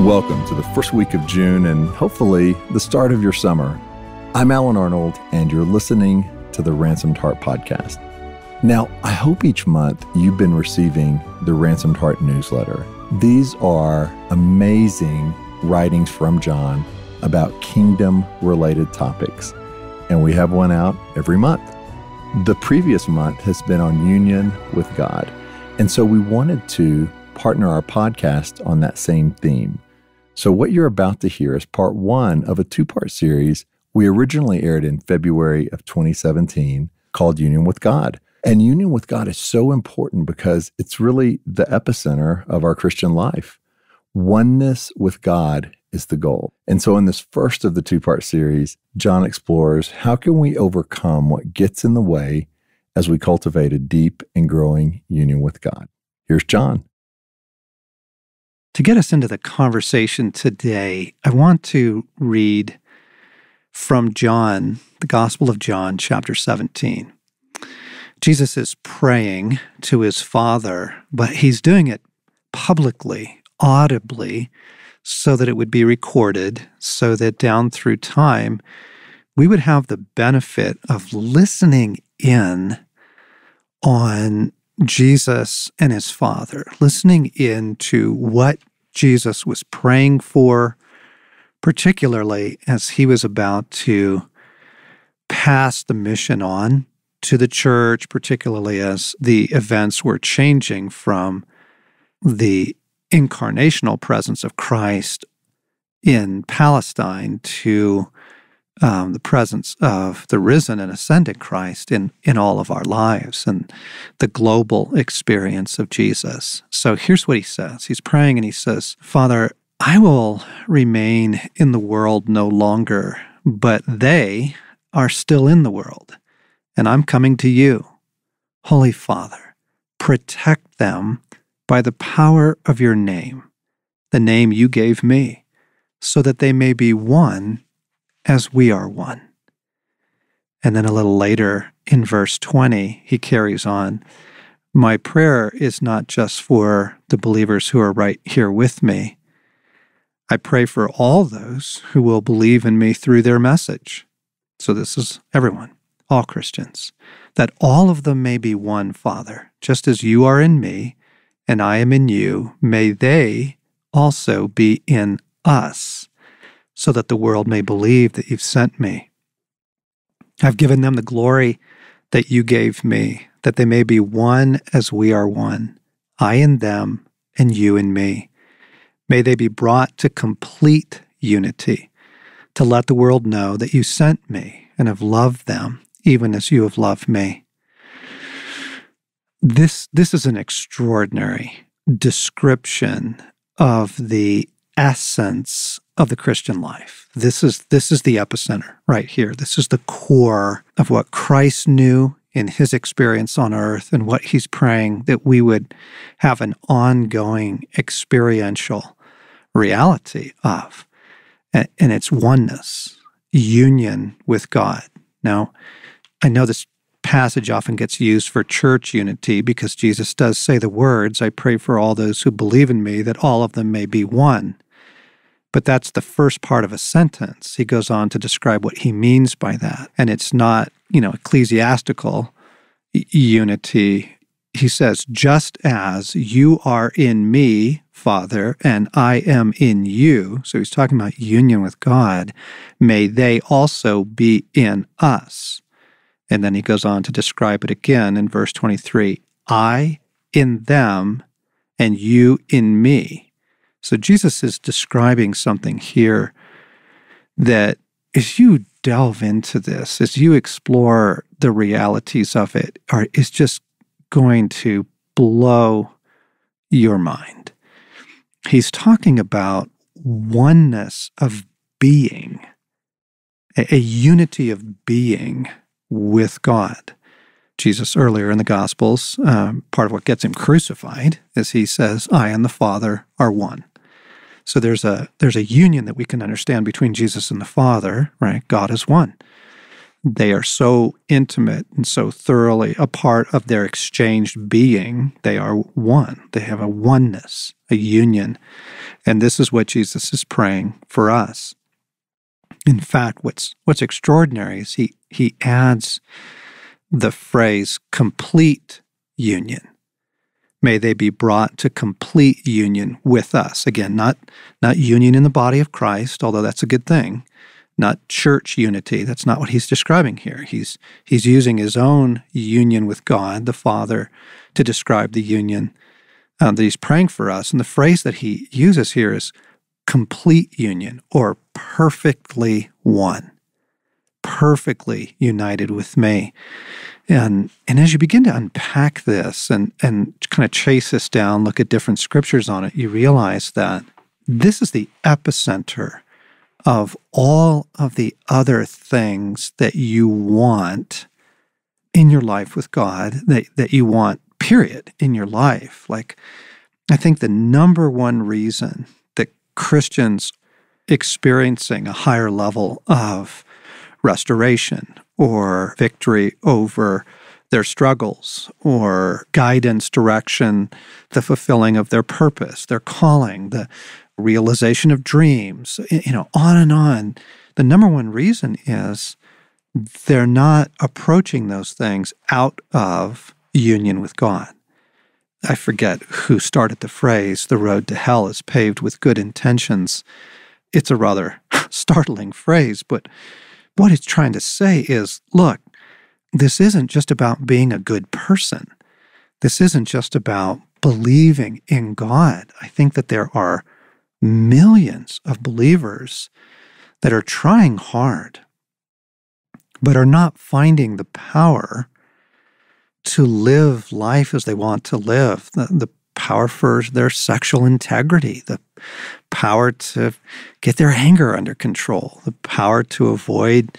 Welcome to the first week of June and hopefully the start of your summer. I'm Alan Arnold, and you're listening to the Ransomed Heart Podcast. Now, I hope each month you've been receiving the Ransomed Heart newsletter. These are amazing writings from John about kingdom-related topics, and we have one out every month. The previous month has been on union with God, and so we wanted to partner our podcast on that same theme. So what you're about to hear is part one of a two-part series we originally aired in February of 2017 called Union with God. And union with God is so important because it's really the epicenter of our Christian life. Oneness with God is the goal. And so in this first of the two-part series, John explores how can we overcome what gets in the way as we cultivate a deep and growing union with God. Here's John. To get us into the conversation today, I want to read from John, the Gospel of John, chapter 17. Jesus is praying to his Father, but he's doing it publicly, audibly, so that it would be recorded, so that down through time, we would have the benefit of listening in on Jesus and his Father, listening into what Jesus was praying for, particularly as he was about to pass the mission on to the church, particularly as the events were changing from the incarnational presence of Christ in Palestine to the presence of the risen and ascended Christ in all of our lives and the global experience of Jesus. So here's what he says. He's praying and he says, Father, I will remain in the world no longer, but they are still in the world, and I'm coming to you. Holy Father, protect them by the power of your name, the name you gave me, so that they may be one as we are one. And then a little later in verse 20, he carries on, my prayer is not just for the believers who are right here with me. I pray for all those who will believe in me through their message. So this is everyone, all Christians, that all of them may be one, Father, just as you are in me and I am in you. May they also be in us, so that the world may believe that you've sent me. I've given them the glory that you gave me, that they may be one as we are one, I in them and you in me. May they be brought to complete unity, to let the world know that you sent me and have loved them, even as you have loved me. This is an extraordinary description of the essence of the Christian life. This is the epicenter right here. This is the core of what Christ knew in his experience on earth and what he's praying that we would have an ongoing experiential reality of. And it's oneness, union with God. Now, I know this passage often gets used for church unity because Jesus does say the words, I pray for all those who believe in me, that all of them may be one. But that's the first part of a sentence. He goes on to describe what he means by that. And it's not, ecclesiastical unity. He says, just as you are in me, Father, and I am in you, so he's talking about union with God, may they also be in us. And then he goes on to describe it again in verse 23, I in them and you in me. So Jesus is describing something here that as you delve into this, as you explore the realities of it, is just going to blow your mind. He's talking about oneness of being, a unity of being with God. Jesus earlier in the Gospels, part of what gets him crucified is he says, I and the Father are one. So there's a union that we can understand between Jesus and the Father, right? God is one. They are so intimate and so thoroughly a part of their exchanged being. They are one. They have a oneness, a union. And this is what Jesus is praying for us. In fact, what's extraordinary is he adds the phrase complete union. May they be brought to complete union with us. Again, not union in the body of Christ, although that's a good thing. Not church unity. That's not what he's describing here. He's using his own union with God, the Father, to describe the union that he's praying for us. And the phrase that he uses here is complete union, or perfectly one, perfectly united with me. And as you begin to unpack this and kind of chase this down, look at different scriptures on it, you realize that this is the epicenter of all of the other things that you want in your life with God, that you want, period, in your life. Like, I think the number one reason that Christians experiencing a higher level of restoration or victory over their struggles or guidance, direction, the fulfilling of their purpose, their calling, the realization of dreams, on and on. The number one reason is they're not approaching those things out of union with God. I forget who started the phrase, the road to hell is paved with good intentions. It's a rather startling phrase, but what it's trying to say is, look, this isn't just about being a good person. This isn't just about believing in God. I think that there are millions of believers that are trying hard, but are not finding the power to live life as they want to live, the power for their sexual integrity, the power to get their anger under control, the power to avoid,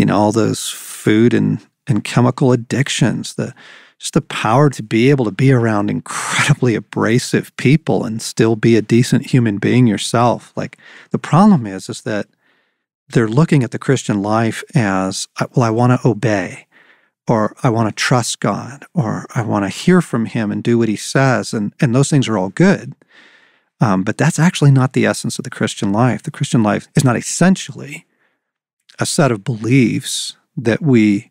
all those food and chemical addictions, just the power to be able to be around incredibly abrasive people and still be a decent human being yourself. Like, the problem is that they're looking at the Christian life as, well, I want to obey, or I want to trust God, or I want to hear from him and do what he says. And those things are all good. But that's actually not the essence of the Christian life. The Christian life is not essentially a set of beliefs that we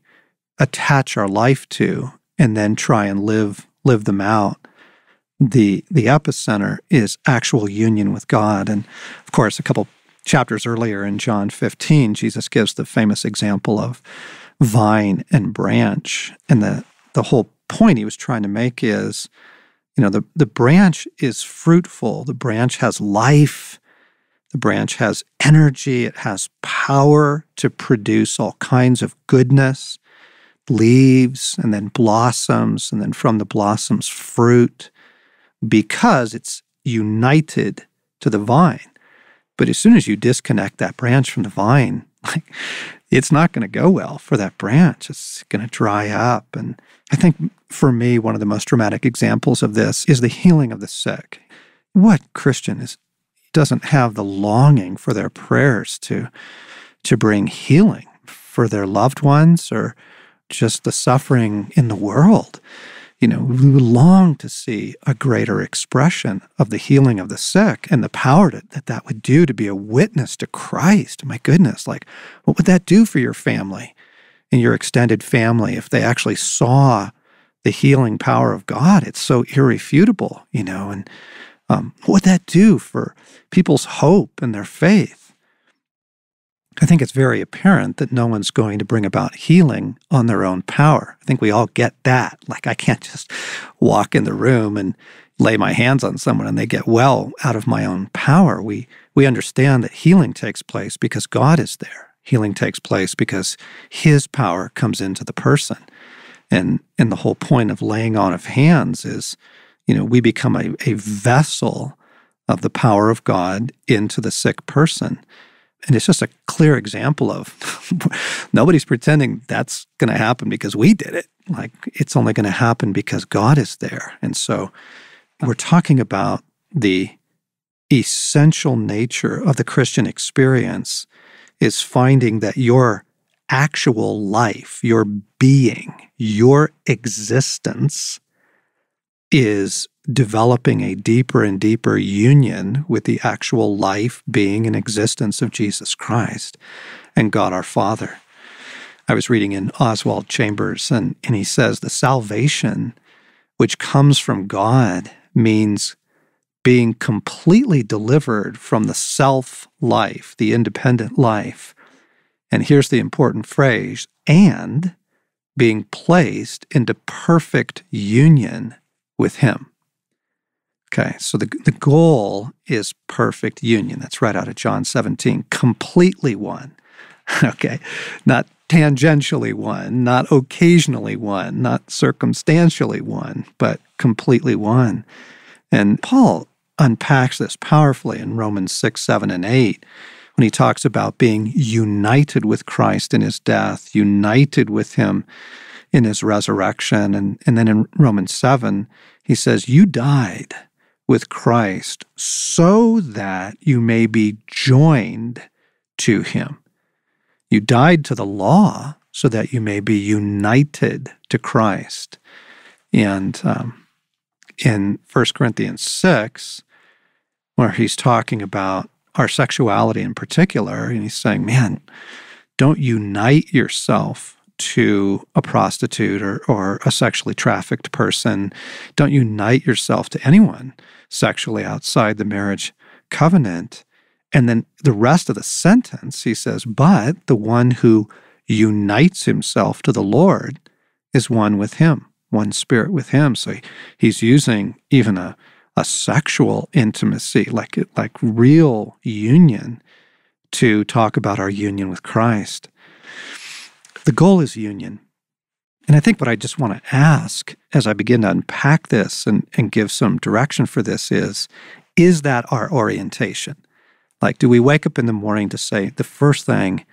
attach our life to and then try and live them out. The epicenter is actual union with God. And of course, a couple chapters earlier in John 15, Jesus gives the famous example of vine and branch. And the whole point he was trying to make is, the branch is fruitful. The branch has life. The branch has energy. It has power to produce all kinds of goodness, leaves, and then blossoms, and then from the blossoms, fruit, because it's united to the vine. But as soon as you disconnect that branch from the vine, it's not going to go well for that branch. It's going to dry up. And I think for me, one of the most dramatic examples of this is the healing of the sick. What Christian doesn't have the longing for their prayers to bring healing for their loved ones or just the suffering in the world? We long to see a greater expression of the healing of the sick and the power that would do to be a witness to Christ. My goodness, what would that do for your family and your extended family if they actually saw the healing power of God? It's so irrefutable, and what would that do for people's hope and their faith? I think it's very apparent that no one's going to bring about healing on their own power. I think we all get that. I can't just walk in the room and lay my hands on someone and they get well out of my own power. We understand that healing takes place because God is there. Healing takes place because his power comes into the person. And the whole point of laying on of hands is, we become a vessel of the power of God into the sick person. And it's just a clear example of nobody's pretending that's going to happen because we did it. It's only going to happen because God is there. And so we're talking about the essential nature of the Christian experience is finding that your actual life, your being, your existence is developing a deeper and deeper union with the actual life, being, and existence of Jesus Christ and God our Father. I was reading in Oswald Chambers, and he says the salvation which comes from God means being completely delivered from the self-life, the independent life. And here's the important phrase, and being placed into perfect union with Him. Okay, so the goal is perfect union. That's right out of John 17. Completely one. Okay, not tangentially one, not occasionally one, not circumstantially one, but completely one. And Paul unpacks this powerfully in Romans 6, 7, and 8 when he talks about being united with Christ in His death, united with Him in His resurrection. And then in Romans 7, he says, you died with Christ so that you may be joined to Him. You died to the law so that you may be united to Christ. And in 1 Corinthians 6, where he's talking about our sexuality in particular, and he's saying, man, don't unite yourself to a prostitute or a sexually trafficked person. Don't unite yourself to anyone sexually outside the marriage covenant. And then the rest of the sentence, he says, but the one who unites himself to the Lord is one with Him, one spirit with Him. So he's using even a sexual intimacy, like real union, to talk about our union with Christ. The goal is union. And I think what I just want to ask as I begin to unpack this and give some direction for this is that our orientation? Like, do we wake up in the morning to say, the first thing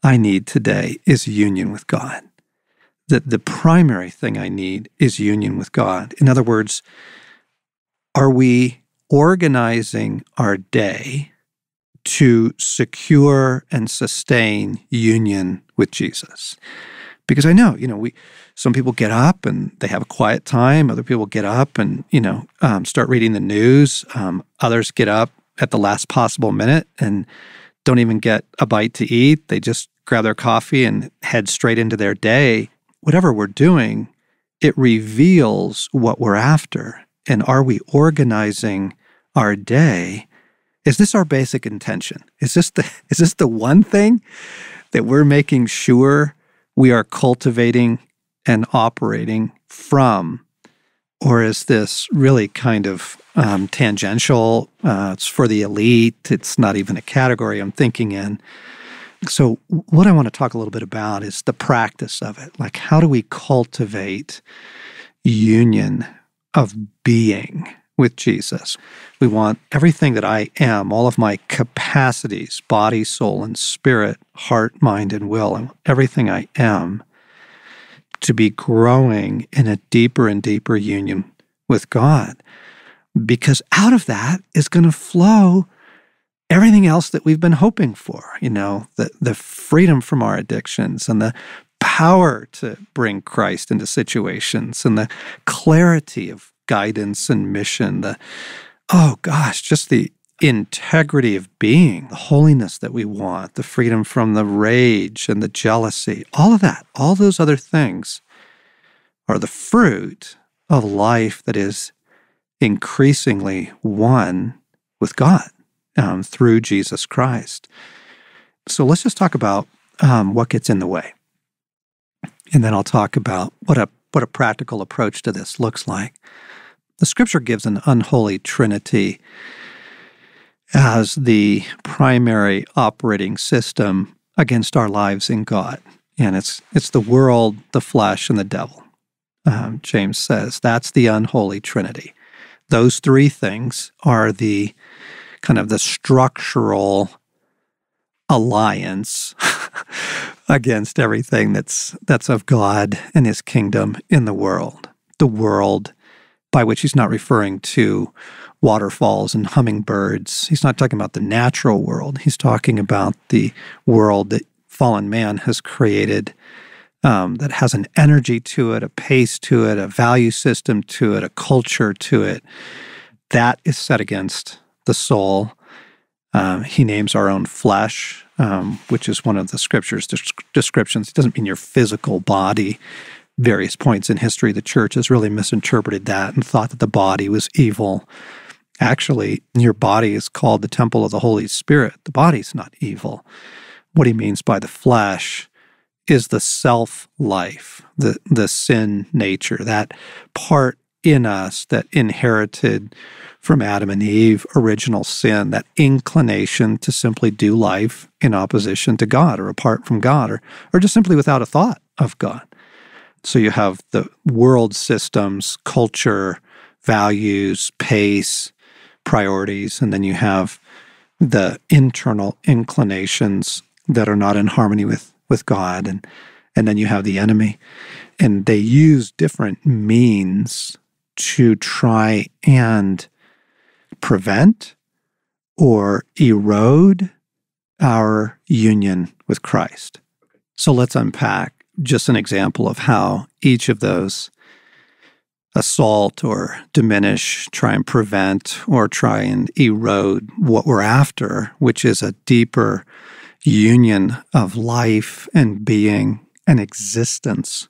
I need today is union with God? That the primary thing I need is union with God. In other words, are we organizing our day to secure and sustain union with Jesus? Because I know, some people get up and they have a quiet time. Other people get up and, start reading the news. Others get up at the last possible minute and don't even get a bite to eat. They just grab their coffee and head straight into their day. Whatever we're doing, it reveals what we're after. And are we organizing our day? Is this our basic intention? Is this the one thing that we're making sure we are cultivating and operating from? Or is this really kind of tangential? It's for the elite. It's not even a category I'm thinking in. So what I want to talk a little bit about is the practice of it. Like, how do we cultivate union of being with Jesus? We want everything that I am, all of my capacities, body, soul, and spirit, heart, mind, and will, and everything I am, to be growing in a deeper and deeper union with God. Because out of that is going to flow everything else that we've been hoping for, the freedom from our addictions and the power to bring Christ into situations and the clarity of guidance and mission, just the integrity of being, the holiness that we want, the freedom from the rage and the jealousy, all of that, all those other things are the fruit of life that is increasingly one with God through Jesus Christ. So let's just talk about what gets in the way. And then I'll talk about what a practical approach to this looks like. The Scripture gives an unholy Trinity as the primary operating system against our lives in God. And it's the world, the flesh, and the devil. James says that's the unholy Trinity. Those three things are the kind of the structural alliance against everything that's of God and His kingdom in the world. The world, by which he's not referring to waterfalls and hummingbirds. He's not talking about the natural world. He's talking about the world that fallen man has created that has an energy to it, a pace to it, a value system to it, a culture to it, that is set against the soul. He names our own flesh, which is one of the scripture's descriptions. It doesn't mean your physical body. Various points in history, the church has really misinterpreted that and thought that the body was evil. Actually, your body is called the temple of the Holy Spirit. The body's not evil. What he means by the flesh is the self-life, the sin nature, that part in us that inherited from Adam and Eve, original sin, that inclination to simply do life in opposition to God or apart from God or just simply without a thought of God. So you have the world systems, culture, values, pace, priorities, and then you have the internal inclinations that are not in harmony with God, and then you have the enemy. And they use different means to try and prevent or erode our union with Christ. So let's unpack just an example of how each of those assault or diminish, try and prevent, or try and erode what we're after, which is a deeper union of life and being and existence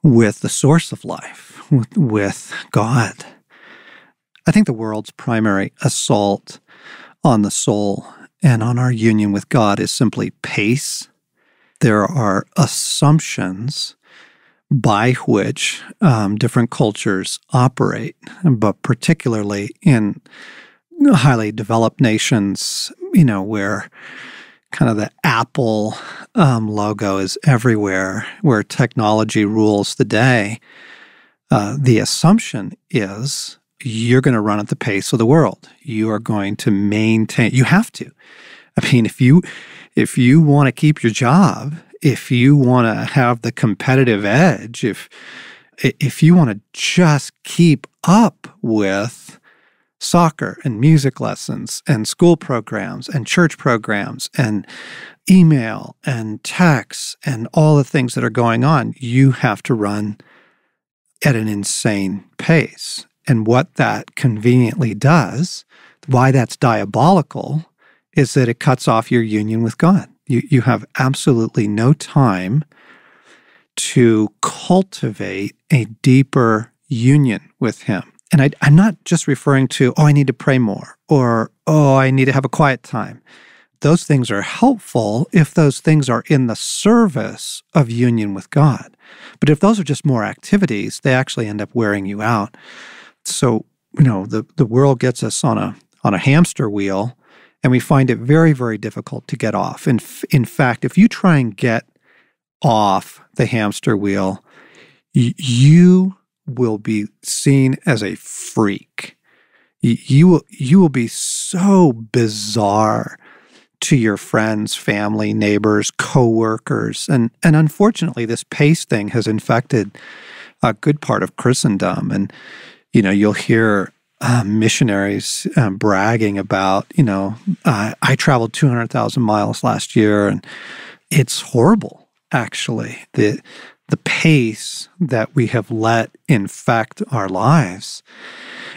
with the source of life, with God. I think the world's primary assault on the soul and on our union with God is simply pace. There are assumptions by which different cultures operate, but particularly in highly developed nations, where kind of the Apple logo is everywhere, where technology rules the day. The assumption is you're going to run at the pace of the world. You are going to maintain. You have to. I mean, if you want to keep your job, if you want to have the competitive edge, if you want to just keep up with soccer and music lessons and school programs and church programs and email and texts and all the things that are going on, you have to run at an insane pace. And what that conveniently does, why that's diabolical, is that it cuts off your union with God. You have absolutely no time to cultivate a deeper union with Him. And I'm not just referring to, I need to pray more, or, I need to have a quiet time. Those things are helpful if those things are in the service of union with God. But if those are just more activities, they actually end up wearing you out. So, the world gets us on a hamster wheel, and we find it very, very difficult to get off. In fact, if you try and get off the hamster wheel, you will be seen as a freak. You will be so bizarre to your friends, family, neighbors, coworkers, and unfortunately, this pace thing has infected a good part of Christendom. And you'll hear missionaries bragging about, I traveled 200,000 miles last year, and it's horrible, actually. The pace that we have let infect our lives.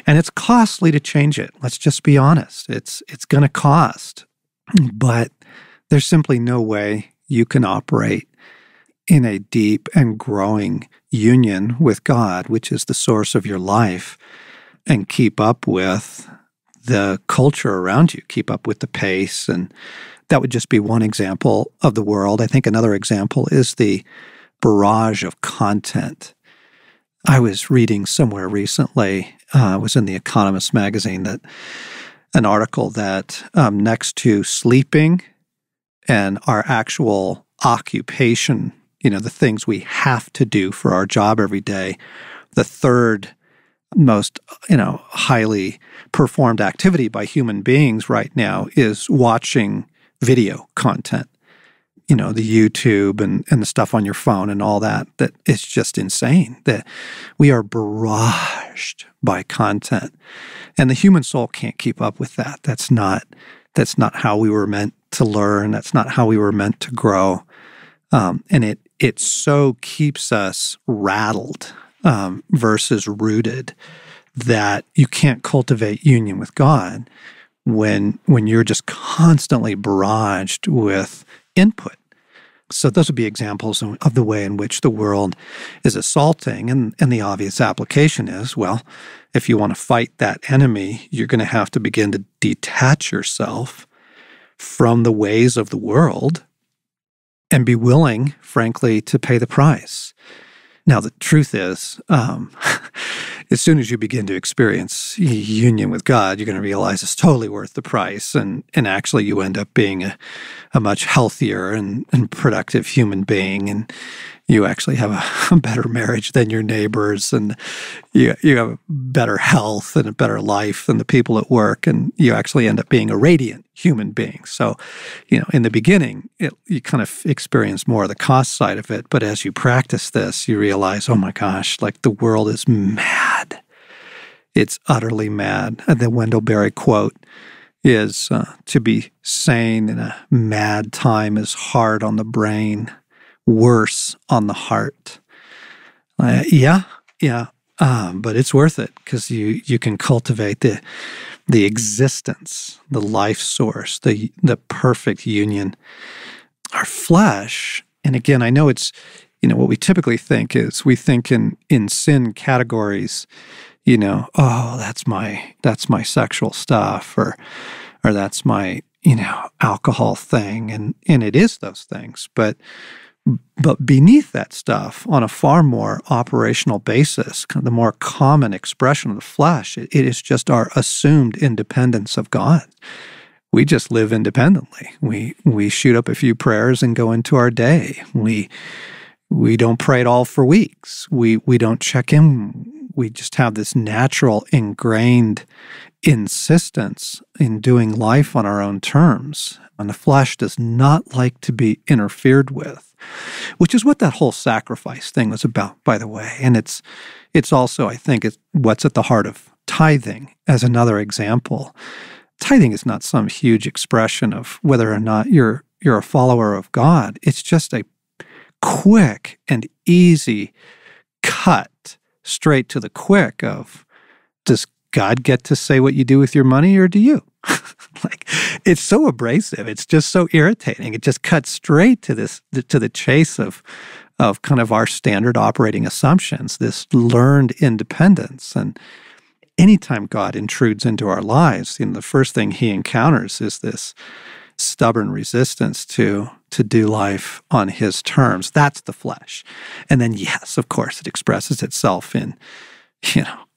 And it's costly to change it. Let's just be honest. It's going to cost. But there's simply no way you can operate in a deep and growing union with God, which is the source of your life, and keep up with the culture around you, keep up with the pace. And that would just be one example of the world. I think another example is the barrage of content. I was reading somewhere recently, it was in The Economist magazine, that an article that next to sleeping and our actual occupation, the things we have to do for our job every day, the third most, highly performed activity by human beings right now is watching video content. The YouTube and the stuff on your phone and all that it's just insane. That we are barraged by content. And the human soul can't keep up with that. That's not how we were meant to learn. That's not how we were meant to grow. And it so keeps us rattled versus rooted that you can't cultivate union with God when you're just constantly barraged with input. So those would be examples of the way in which the world is assaulting. And the obvious application is, well, if you want to fight that enemy, you're going to have to begin to detach yourself from the ways of the world and be willing, frankly, to pay the price. Now, the truth is, as soon as you begin to experience union with God, you're going to realize it's totally worth the price. And actually, you end up being a much healthier and productive human being. And you actually have a better marriage than your neighbors. And you have better health and a better life than the people at work. And you actually end up being a radiant human being. So, in the beginning, you kind of experience more of the cost side of it. But as you practice this, you realize, oh my gosh, like the world is mad. It's utterly mad. And the Wendell Berry quote is, to be sane in a mad time is hard on the brain, worse on the heart. But it's worth it because you can cultivate the existence, the life source, the perfect union. Our flesh, and again, I know it's, what we typically think is we think in sin categories, oh, that's my sexual stuff, or that's my, alcohol thing. And it is those things. But beneath that stuff, on a far more operational basis, kind of the more common expression of the flesh, it is just our assumed independence of God. We just live independently. We shoot up a few prayers and go into our day. We don't pray at all for weeks. We don't check in. We just have this natural, ingrained insistence in doing life on our own terms. And the flesh does not like to be interfered with, which is what that whole sacrifice thing was about, by the way. And it's also, I think, it's what's at the heart of tithing as another example. Tithing is not some huge expression of whether or not you're a follower of God. It's just a quick and easy cut straight to the quick of, does God get to say what you do with your money, or do you? It's so abrasive. It's just so irritating. It just cuts straight to the chase of kind of our standard operating assumptions, this learned independence. And anytime God intrudes into our lives, the first thing he encounters is this stubborn resistance to do life on his terms. That's the flesh. And then, yes, of course, it expresses itself in,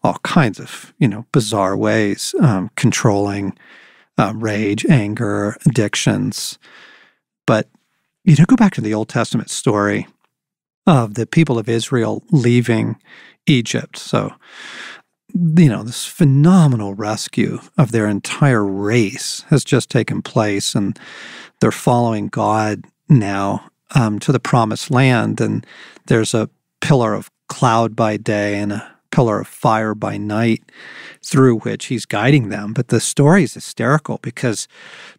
all kinds of, bizarre ways, controlling, rage, anger, addictions. But, go back to the Old Testament story of the people of Israel leaving Egypt. So, this phenomenal rescue of their entire race has just taken place, and they're following God now to the promised land. And there's a pillar of cloud by day and a pillar of fire by night through which he's guiding them. But the story is hysterical because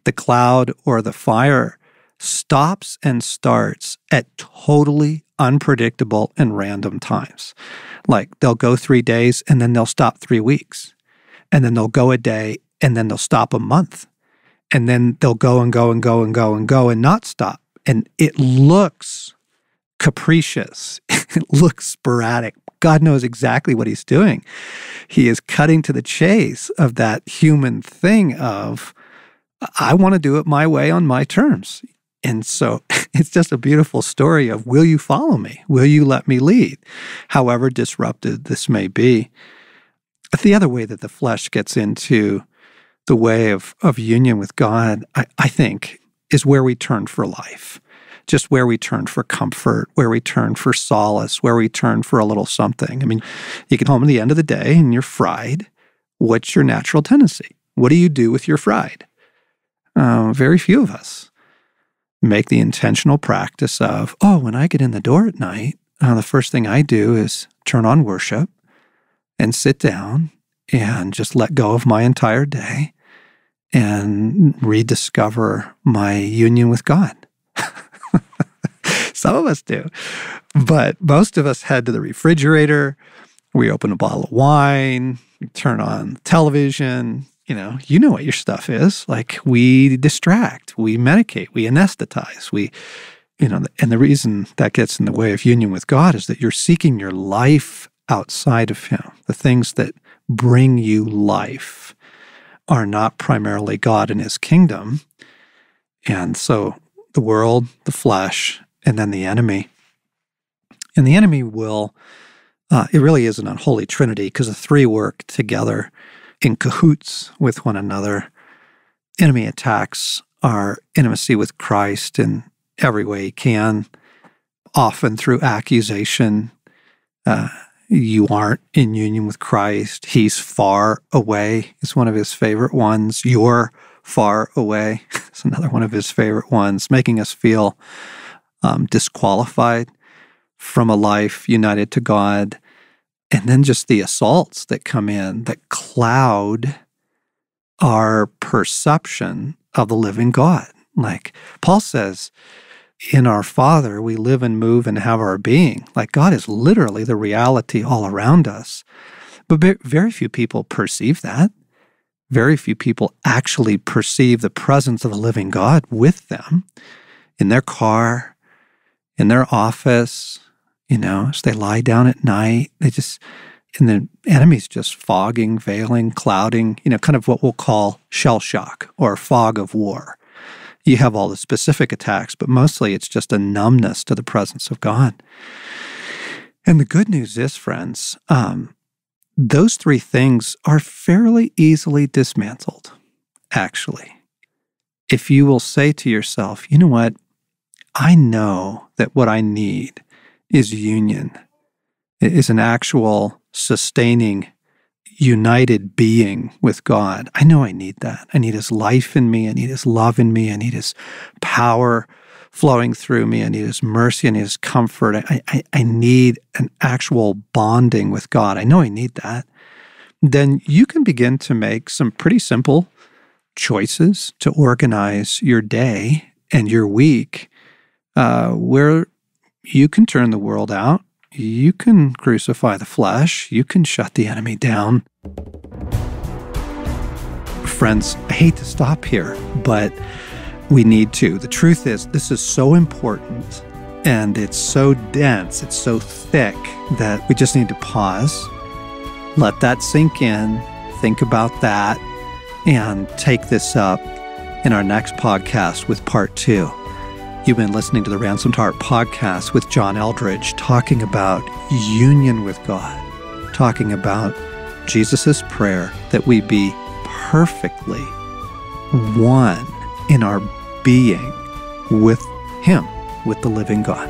the cloud or the fire stops and starts at totally unpredictable and random times. Like they'll go 3 days and then they'll stop 3 weeks. And then they'll go a day and then they'll stop a month. And then they'll go and go and go and go and go and not stop. And it looks capricious. It looks sporadic. God knows exactly what he's doing. He is cutting to the chase of that human thing of, I want to do it my way on my terms. And so it's just a beautiful story of, will you follow me? Will you let me lead? However disrupted this may be. The other way that the flesh gets into the way of union with God, I think, is where we turn for life. Just where we turn for comfort, where we turn for solace, where we turn for a little something. I mean, you get home at the end of the day and you're fried. What's your natural tendency? What do you do with your fried? Very few of us make the intentional practice of, when I get in the door at night, the first thing I do is turn on worship and sit down and just let go of my entire day and rediscover my union with God. Some of us do. But most of us head to the refrigerator, we open a bottle of wine, we turn on television, you know what your stuff is. Like, we distract, we medicate, we anesthetize, and the reason that gets in the way of union with God is that you're seeking your life outside of Him. The things that bring you life are not primarily God and His kingdom. And so the world, the flesh, and then the enemy. And the enemy will, it really is an unholy trinity, because the three work together in cahoots with one another. Enemy attacks our intimacy with Christ in every way he can, often through accusation. You aren't in union with Christ. He's far away. It's one of his favorite ones. You're far away. It's another one of his favorite ones, making us feel disqualified from a life united to God. And then just the assaults that come in that cloud our perception of the living God. Like Paul says, in our Father, we live and move and have our being. Like, God is literally the reality all around us. But very few people perceive that. Very few people actually perceive the presence of the living God with them in their car, in their office, as they lie down at night. And the enemy's just fogging, veiling, clouding, kind of what we'll call shell shock or fog of war. You have all the specific attacks, but mostly it's just a numbness to the presence of God. And the good news is, friends, those three things are fairly easily dismantled, actually. If you will say to yourself, you know what? I know that what I need is union. It is an actual sustaining, united being with God. I know I need that. I need His life in me. I need His love in me. I need His power flowing through me. I need His mercy. I need His comfort. I need an actual bonding with God. I know I need that. Then you can begin to make some pretty simple choices to organize your day and your week, where you can turn the world out. You can crucify the flesh. You can shut the enemy down. Friends, I hate to stop here, but we need to. The truth is, this is so important, and it's so dense, it's so thick, that we just need to pause, let that sink in, think about that, and take this up in our next podcast with part 2. You've been listening to the Ransomed Heart podcast with John Eldredge, talking about union with God, talking about Jesus' prayer that we be perfectly one in our being with Him, with the living God.